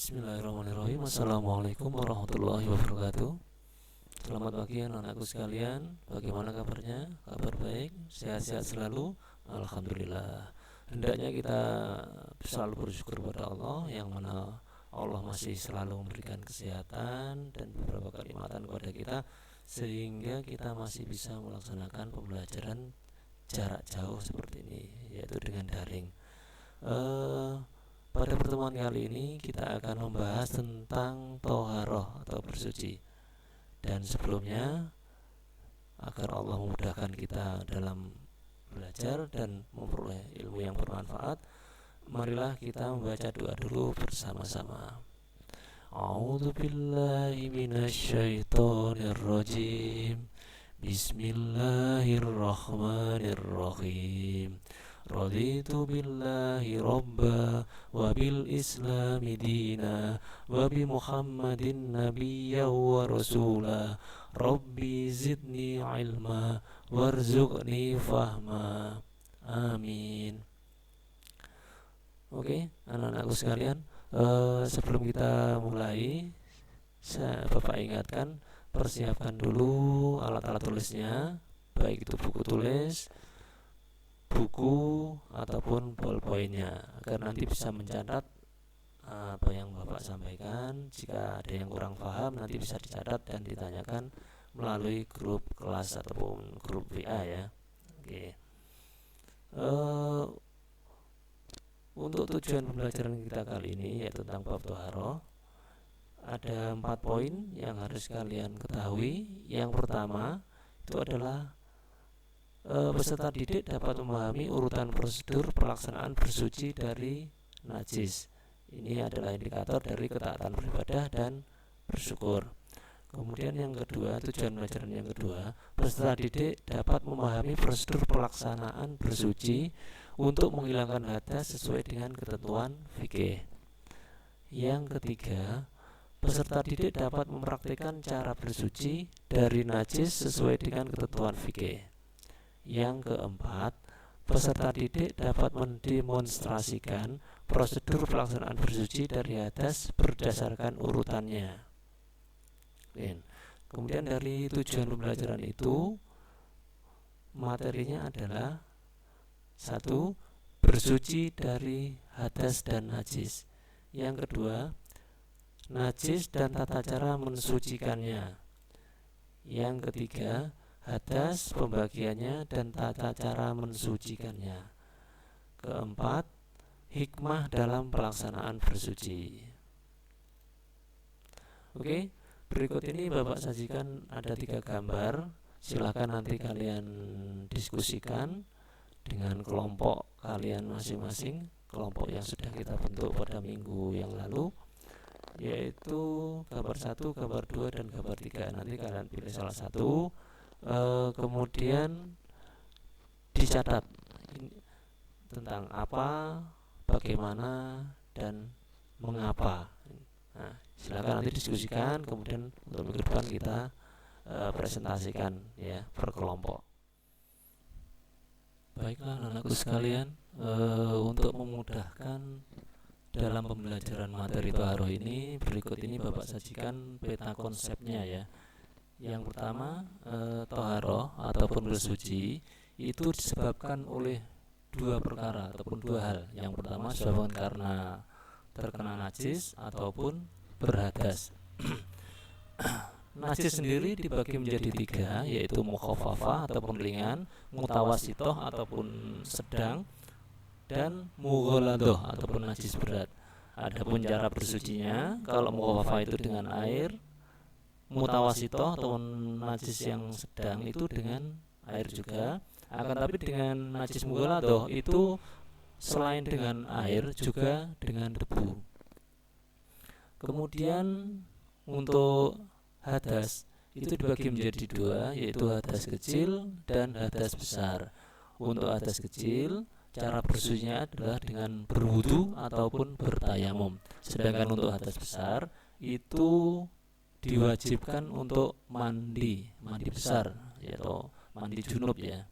Bismillahirrahmanirrahim. Assalamualaikum warahmatullahi wabarakatuh. Selamat pagi anak-anakku sekalian. Bagaimana kabarnya? Kabar baik? Sehat-sehat selalu? Alhamdulillah. Hendaknya kita selalu bersyukur pada Allah, yang mana Allah masih selalu memberikan kesehatan dan beberapa kenikmatan kepada kita, sehingga kita masih bisa melaksanakan pembelajaran jarak jauh seperti ini, yaitu dengan daring. Pada pertemuan kali ini kita akan membahas tentang toharoh atau bersuci. Dan sebelumnya, agar Allah memudahkan kita dalam belajar dan memperoleh ilmu yang bermanfaat, marilah kita membaca doa dulu bersama-sama. A'udzu billahi minasyaitonir rajim. Bismillahirrahmanirrahim. Raditu billahi robba wa bil islami dina wa bi muhammadin nabiyya wa rasula rabbi zidni ilma warzuqni fahma amin. Oke, anak-anakku sekalian, sebelum kita mulai, Bapak ingatkan, persiapkan dulu alat-alat tulisnya, baik itu buku tulis, buku ataupun ballpointnya, agar nanti bisa mencatat apa yang Bapak sampaikan. Jika ada yang kurang paham, nanti bisa dicatat dan ditanyakan melalui grup kelas ataupun grup WA ya. Oke. Untuk tujuan pembelajaran kita kali ini, yaitu tentang bab toharoh, ada 4 poin yang harus kalian ketahui. Yang pertama itu adalah peserta didik dapat memahami urutan prosedur pelaksanaan bersuci dari najis. Ini adalah indikator dari ketaatan beribadah dan bersyukur. Kemudian yang kedua, tujuan pelajaran yang kedua, peserta didik dapat memahami prosedur pelaksanaan bersuci untuk menghilangkan hadas sesuai dengan ketentuan fikih. Yang ketiga, peserta didik dapat mempraktikkan cara bersuci dari najis sesuai dengan ketentuan fikih. Yang keempat, peserta didik dapat mendemonstrasikan prosedur pelaksanaan bersuci dari hadas berdasarkan urutannya. Kemudian dari tujuan pembelajaran itu, materinya adalah 1. Bersuci dari hadas dan najis. Yang kedua, najis dan tata cara mensucikannya. Yang ketiga, hadas, pembagiannya, dan tata cara mensucikannya. Keempat, hikmah dalam pelaksanaan bersuci. Oke, berikut ini Bapak sajikan ada 3 gambar. Silahkan nanti kalian diskusikan dengan kelompok kalian masing-masing, kelompok yang sudah kita bentuk pada minggu yang lalu, yaitu gambar 1, gambar 2, dan gambar 3. Nanti kalian pilih salah satu, kemudian dicatat tentang apa, bagaimana, dan mengapa. Nah, silakan nanti diskusikan, kemudian untuk minggu depan kita presentasikan ya per kelompok. Baiklah anak-anakku sekalian, untuk memudahkan dalam pembelajaran materi toharoh ini, berikut ini Bapak sajikan peta konsepnya ya. Yang pertama, toharoh ataupun bersuci itu disebabkan oleh 2 perkara ataupun 2 hal. Yang pertama disebabkan karena terkena najis ataupun berhadas. Najis sendiri dibagi menjadi 3, yaitu mukhafafah ataupun ringan, mutawasitoh ataupun sedang, dan mughaladhah ataupun najis berat. Adapun cara bersucinya, kalau mukhafafah itu dengan air, mutawasitoh ataupun najis yang sedang itu dengan air juga. Akan tapi dengan najis mughaladhah itu selain dengan air juga dengan debu. Kemudian untuk hadas itu dibagi menjadi 2, yaitu hadas kecil dan hadas besar. Untuk hadas kecil, cara bersucinya adalah dengan berwudu ataupun bertayamum. Sedangkan untuk hadas besar itu diwajibkan untuk mandi besar, yaitu mandi junub ya.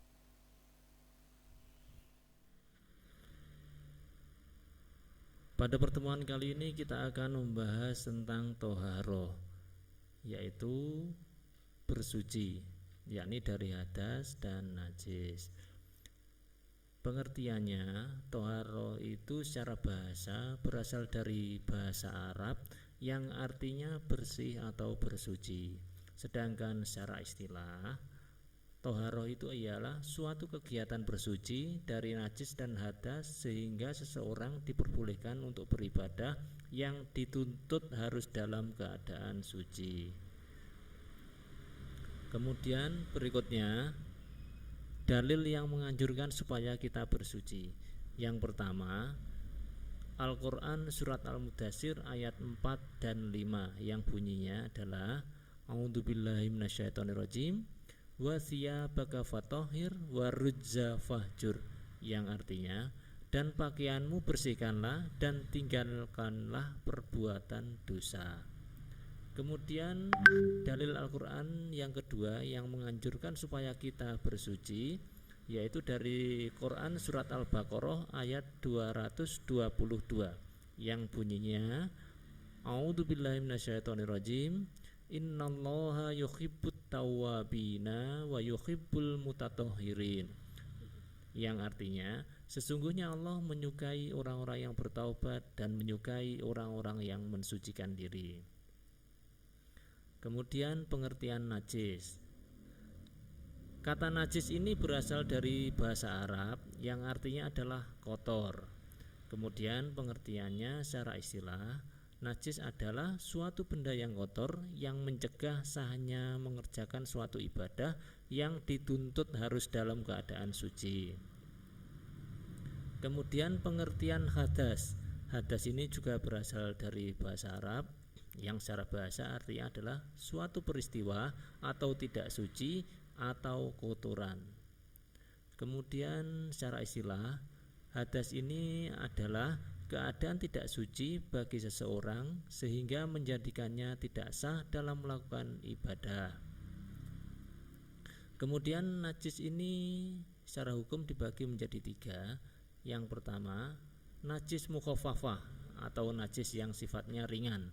Pada pertemuan kali ini kita akan membahas tentang toharoh, yaitu bersuci, yakni dari hadas dan najis. Pengertiannya, toharoh itu secara bahasa berasal dari bahasa Arab yang artinya bersih atau bersuci. Sedangkan secara istilah, toharoh itu ialah suatu kegiatan bersuci dari najis dan hadas sehingga seseorang diperbolehkan untuk beribadah yang dituntut harus dalam keadaan suci. Kemudian berikutnya, dalil yang menganjurkan supaya kita bersuci. Yang pertama, Al-Quran surat Al-Mudaththir ayat 4 dan 5 yang bunyinya adalah A'udzubillahi minasyaitonirrajim wa thiyabaka fatahhir wa rujza fahjur, yang artinya, dan pakaianmu bersihkanlah dan tinggalkanlah perbuatan dosa. Kemudian dalil Al-Quran yang kedua yang menganjurkan supaya kita bersuci, yaitu dari Quran surat Al-Baqarah ayat 222 yang bunyinya A'udzubillahi minasyaitonirrajim innallaha yuhibbut tawwabina wa yuhibbul mutatahhirin, yang artinya sesungguhnya Allah menyukai orang-orang yang bertaubat dan menyukai orang-orang yang mensucikan diri. Kemudian pengertian najis. Kata najis ini berasal dari bahasa Arab yang artinya adalah kotor. Kemudian pengertiannya secara istilah, najis adalah suatu benda yang kotor yang mencegah sahnya mengerjakan suatu ibadah yang dituntut harus dalam keadaan suci. Kemudian pengertian hadas. Hadas ini juga berasal dari bahasa Arab yang secara bahasa artinya adalah suatu peristiwa atau tidak suci atau kotoran. Kemudian secara istilah, hadas ini adalah keadaan tidak suci bagi seseorang sehingga menjadikannya tidak sah dalam melakukan ibadah. Kemudian najis ini secara hukum dibagi menjadi 3. Yang pertama, najis mukhaffafah atau najis yang sifatnya ringan,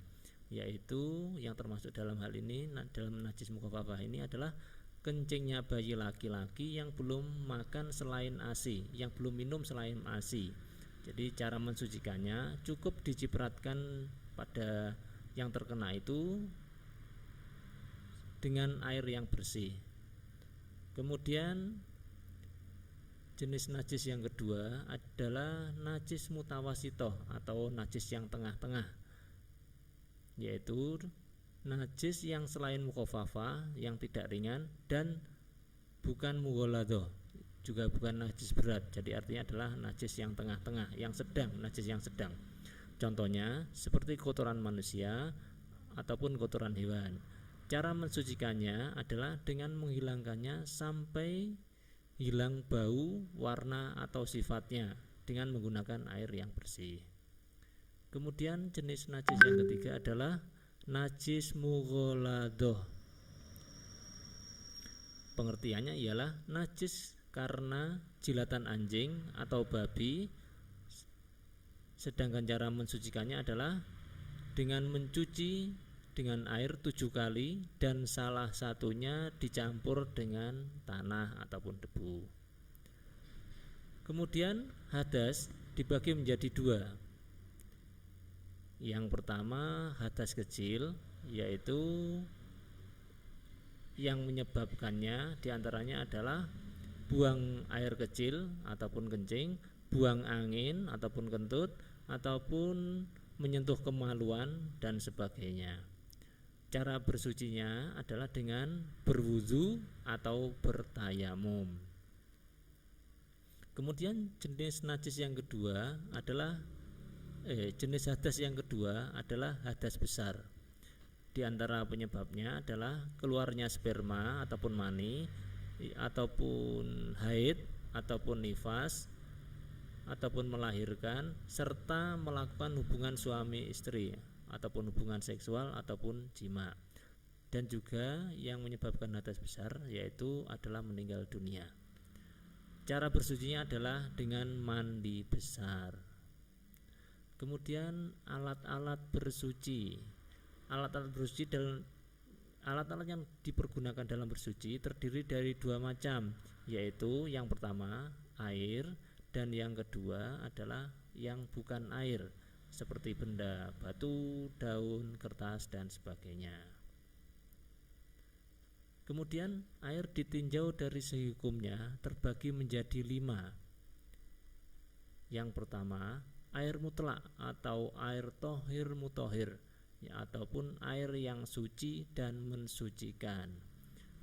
yaitu yang termasuk dalam hal ini, dalam najis mukhaffafah ini adalah kencingnya bayi laki-laki yang belum makan selain ASI, yang belum minum selain ASI. Jadi cara mensucikannya cukup dicipratkan pada yang terkena itu dengan air yang bersih. Kemudian jenis najis yang kedua adalah najis mutawasitoh atau najis yang tengah-tengah, yaitu najis yang selain mukhaffafah, yang tidak ringan dan bukan mughaladhah, juga bukan najis berat. Jadi artinya adalah najis yang tengah-tengah, yang sedang, najis yang sedang. Contohnya seperti kotoran manusia ataupun kotoran hewan. Cara mensucikannya adalah dengan menghilangkannya sampai hilang bau, warna atau sifatnya dengan menggunakan air yang bersih. Kemudian jenis najis yang ketiga adalah najis mughaladhah. Pengertiannya ialah najis karena jilatan anjing atau babi, sedangkan cara mensucikannya adalah dengan mencuci dengan air 7 kali dan salah satunya dicampur dengan tanah ataupun debu. Kemudian hadas dibagi menjadi 2. Yang pertama hadas kecil, yaitu yang menyebabkannya diantaranya adalah buang air kecil ataupun kencing, buang angin ataupun kentut, ataupun menyentuh kemaluan dan sebagainya. Cara bersucinya adalah dengan berwudu atau bertayamum. Kemudian jenis najis yang kedua adalah jenis hadas yang kedua adalah hadas besar. Di antara penyebabnya adalah keluarnya sperma ataupun mani, ataupun haid ataupun nifas, ataupun melahirkan, serta melakukan hubungan suami istri ataupun hubungan seksual ataupun jima. Dan juga yang menyebabkan hadas besar yaitu adalah meninggal dunia. Cara bersucinya adalah dengan mandi besar. Kemudian alat-alat bersuci. Alat-alat bersuci dan alat-alat yang dipergunakan dalam bersuci terdiri dari dua macam, yaitu yang pertama air dan yang kedua adalah yang bukan air, seperti benda batu, daun, kertas dan sebagainya. Kemudian air ditinjau dari segi hukumnya terbagi menjadi 5. Yang pertama, air mutlak atau air tohir mutohir, ya, ataupun air yang suci dan mensucikan,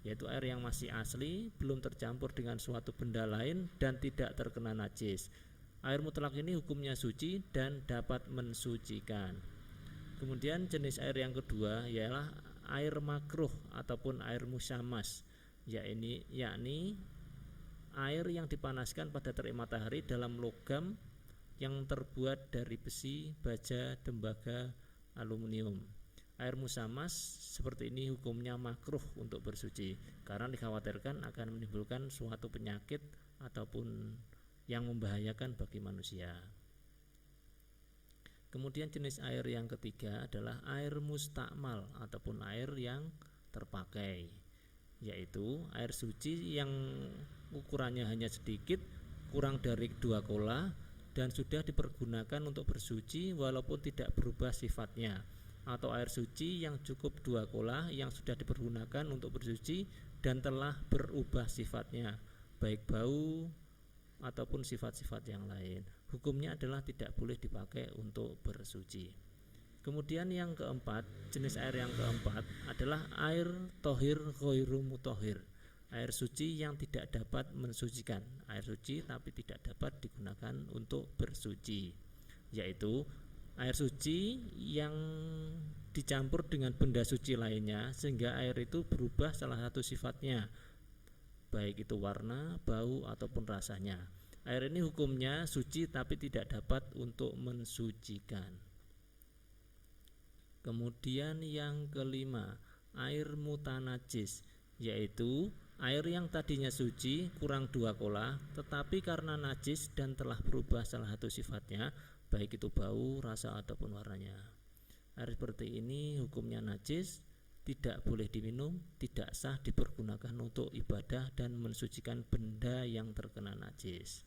yaitu air yang masih asli, belum tercampur dengan suatu benda lain dan tidak terkena najis. Air mutlak ini hukumnya suci dan dapat mensucikan. Kemudian jenis air yang kedua ialah air makruh ataupun air musyammas, yakni air yang dipanaskan pada terik matahari dalam logam yang terbuat dari besi, baja, tembaga, aluminium. Air musyammas seperti ini hukumnya makruh untuk bersuci karena dikhawatirkan akan menimbulkan suatu penyakit ataupun yang membahayakan bagi manusia. Kemudian jenis air yang ketiga adalah air mustakmal ataupun air yang terpakai, yaitu air suci yang ukurannya hanya sedikit, kurang dari 2 kola, dan sudah dipergunakan untuk bersuci walaupun tidak berubah sifatnya, atau air suci yang cukup 2 kola yang sudah dipergunakan untuk bersuci dan telah berubah sifatnya, baik bau ataupun sifat-sifat yang lain. Hukumnya adalah tidak boleh dipakai untuk bersuci. Kemudian yang keempat, jenis air yang keempat adalah air tohir ghairu mutohir, air suci yang tidak dapat mensucikan, air suci tapi tidak dapat digunakan untuk bersuci, yaitu air suci yang dicampur dengan benda suci lainnya sehingga air itu berubah salah satu sifatnya, baik itu warna, bau ataupun rasanya. Air ini hukumnya suci tapi tidak dapat untuk mensucikan. Kemudian yang kelima, air mutanajis, yaitu air yang tadinya suci kurang 2 kola tetapi karena najis dan telah berubah salah satu sifatnya, baik itu bau, rasa ataupun warnanya. Air seperti ini hukumnya najis, tidak boleh diminum, tidak sah dipergunakan untuk ibadah dan mensucikan benda yang terkena najis.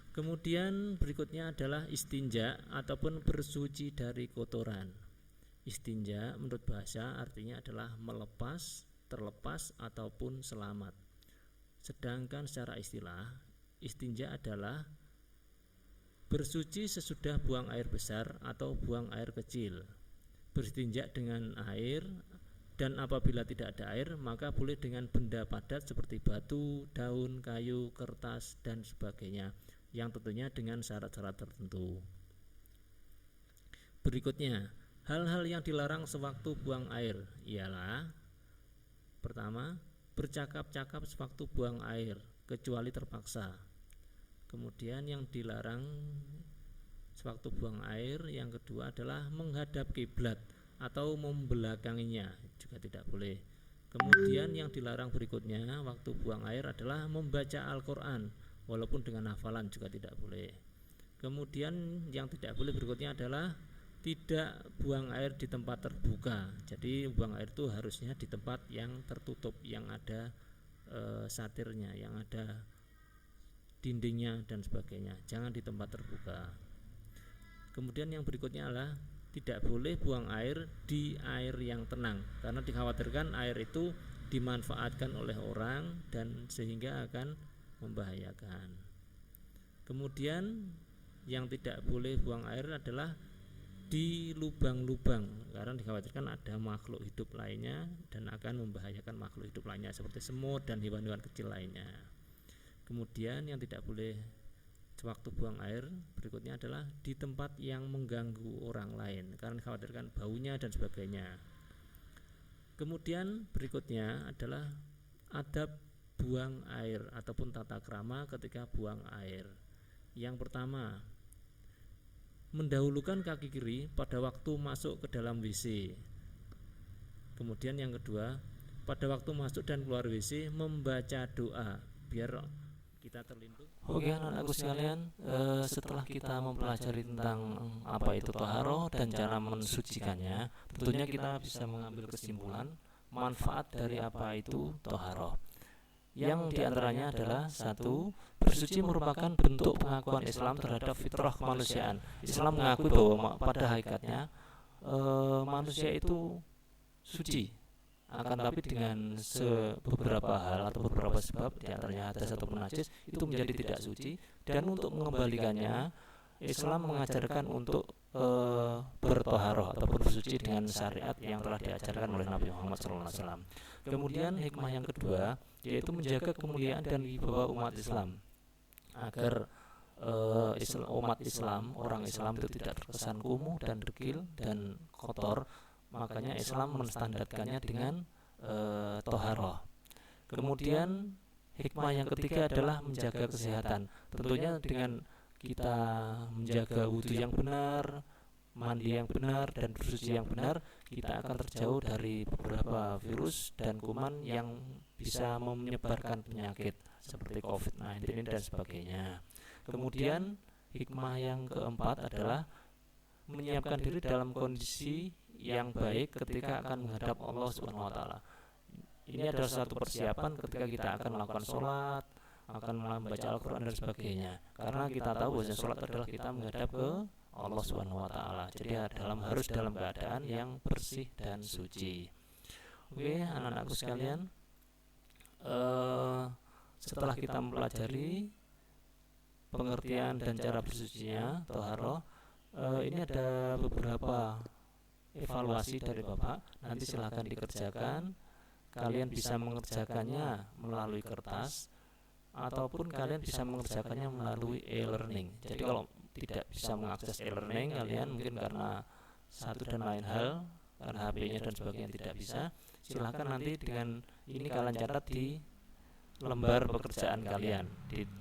Kemudian berikutnya adalah istinja ataupun bersuci dari kotoran. Istinja menurut bahasa artinya adalah melepas, terlepas ataupun selamat. Sedangkan secara istilah, istinja adalah bersuci sesudah buang air besar atau buang air kecil, beristinja dengan air, dan apabila tidak ada air maka boleh dengan benda padat seperti batu, daun, kayu, kertas dan sebagainya, yang tentunya dengan syarat-syarat tertentu. Berikutnya, hal-hal yang dilarang sewaktu buang air ialah: pertama, bercakap-cakap sewaktu buang air kecuali terpaksa. Kemudian yang dilarang sewaktu buang air yang kedua adalah menghadap kiblat atau membelakanginya, juga tidak boleh. Kemudian yang dilarang berikutnya waktu buang air adalah membaca Al-Quran walaupun dengan hafalan, juga tidak boleh. Kemudian yang tidak boleh berikutnya adalah tidak buang air di tempat terbuka. Jadi buang air itu harusnya di tempat yang tertutup, yang ada satirnya, yang ada dindingnya dan sebagainya, jangan di tempat terbuka. Kemudian yang berikutnya adalah tidak boleh buang air di air yang tenang, karena dikhawatirkan air itu dimanfaatkan oleh orang dan sehingga akan membahayakan. Kemudian yang tidak boleh buang air adalah di lubang-lubang, karena dikhawatirkan ada makhluk hidup lainnya dan akan membahayakan makhluk hidup lainnya seperti semut dan hewan-hewan kecil lainnya. Kemudian yang tidak boleh sewaktu buang air berikutnya adalah di tempat yang mengganggu orang lain, karena dikhawatirkan baunya dan sebagainya. Kemudian berikutnya adalah adab buang air ataupun tata krama ketika buang air. Yang pertama, mendahulukan kaki kiri pada waktu masuk ke dalam WC. Kemudian yang kedua, pada waktu masuk dan keluar WC membaca doa, biar kita terlindung. Oke anak-anakku sekalian, setelah kita mempelajari tentang apa itu toharoh dan cara mensucikannya, tentunya kita bisa mengambil kesimpulan manfaat dari apa itu toharoh. Yang diantaranya adalah satu, bersuci merupakan bentuk pengakuan Islam terhadap fitrah kemanusiaan. Islam mengakui bahwa pada hakikatnya manusia itu suci, akan tapi dengan beberapa hal atau beberapa sebab, diantaranya hadas ataupun najis, itu menjadi tidak suci. Dan untuk mengembalikannya, Islam mengajarkan untuk bertoharoh ataupun bersuci dengan syariat yang telah diajarkan oleh Nabi Muhammad SAW. Kemudian hikmah yang kedua yaitu menjaga kemuliaan dan wibawa umat Islam, agar umat Islam, orang Islam itu tidak terkesan kumuh dan dekil dan kotor. Makanya Islam menstandarkannya dengan toharoh. Kemudian hikmah yang ketiga adalah menjaga kesehatan. Tentunya dengan kita menjaga wudhu yang benar, mandi yang benar, dan bersuci yang benar, kita akan terjauh dari beberapa virus dan kuman yang bisa menyebarkan penyakit seperti COVID-19 dan sebagainya. Kemudian hikmah yang keempat adalah menyiapkan diri dalam kondisi yang baik ketika akan menghadap Allah Subhanahu wa taala. Ini adalah suatu persiapan ketika kita akan melakukan sholat, akan membaca Al-Quran dan sebagainya. Karena kita tahu bahwa sholat adalah kita menghadap ke Allah Subhanahu wa taala. Jadi harus dalam keadaan yang bersih dan suci. Oke, anak-anakku sekalian, setelah kita mempelajari pengertian dan cara bersucinya toharoh, ini ada beberapa evaluasi dari Bapak. Nanti silahkan dikerjakan. Kalian bisa mengerjakannya melalui kertas ataupun kalian bisa mengerjakannya melalui e-learning. Jadi kalau tidak bisa mengakses e-learning kalian, mungkin karena satu dan lain hal, karena HP-nya dan sebagainya tidak bisa, silahkan nanti dengan ini kalian catat di lembar pekerjaan kalian,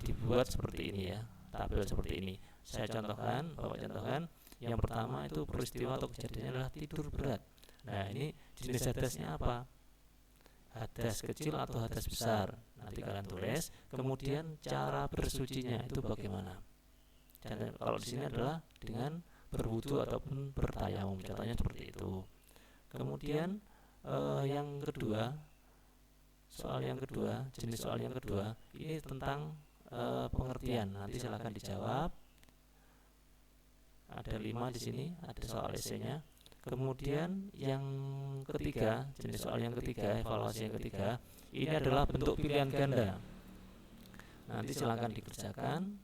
dibuat seperti ini ya, tabel seperti ini. Saya contohkan, Bapak contohkan. Yang pertama itu peristiwa atau kejadiannya adalah tidur berat. Nah, ini jenis hadasnya apa? Hadas kecil atau hadas besar. Nanti kalian tulis. Kemudian cara bersucinya itu bagaimana? Dan kalau di sini adalah dengan berwudu ataupun bertayamum. Contohnya seperti itu. Kemudian yang kedua, jenis soal yang kedua ini tentang pengertian. Nanti silakan dijawab. Ada 5 di sini, ada soal esainya. Kemudian yang ketiga, jenis soal yang ketiga, evaluasi yang ketiga, ini adalah bentuk pilihan ganda. Nanti silakan dikerjakan.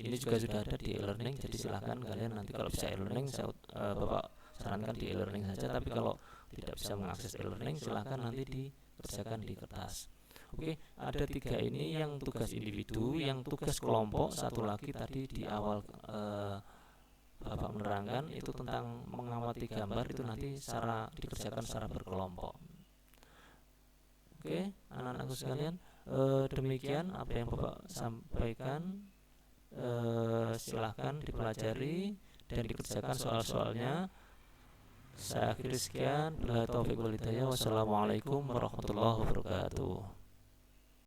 Ini juga sudah ada di e-learning, jadi silakan kalian nanti kalau bisa e-learning, Bapak sarankan di e-learning saja. Tapi kalau tidak bisa mengakses e-learning, silakan nanti dikerjakan di kertas. Oke, ada 3 ini yang tugas individu, yang tugas kelompok. Satu lagi tadi di awal Bapak menerangkan itu tentang mengamati gambar, itu nanti dikerjakan secara berkelompok. Oke, anak-anakku sekalian, demikian apa yang Bapak sampaikan. Silahkan dipelajari dan dikerjakan soal-soalnya. Saya akhiri sekian. Wassalamualaikum warahmatullahi wabarakatuh.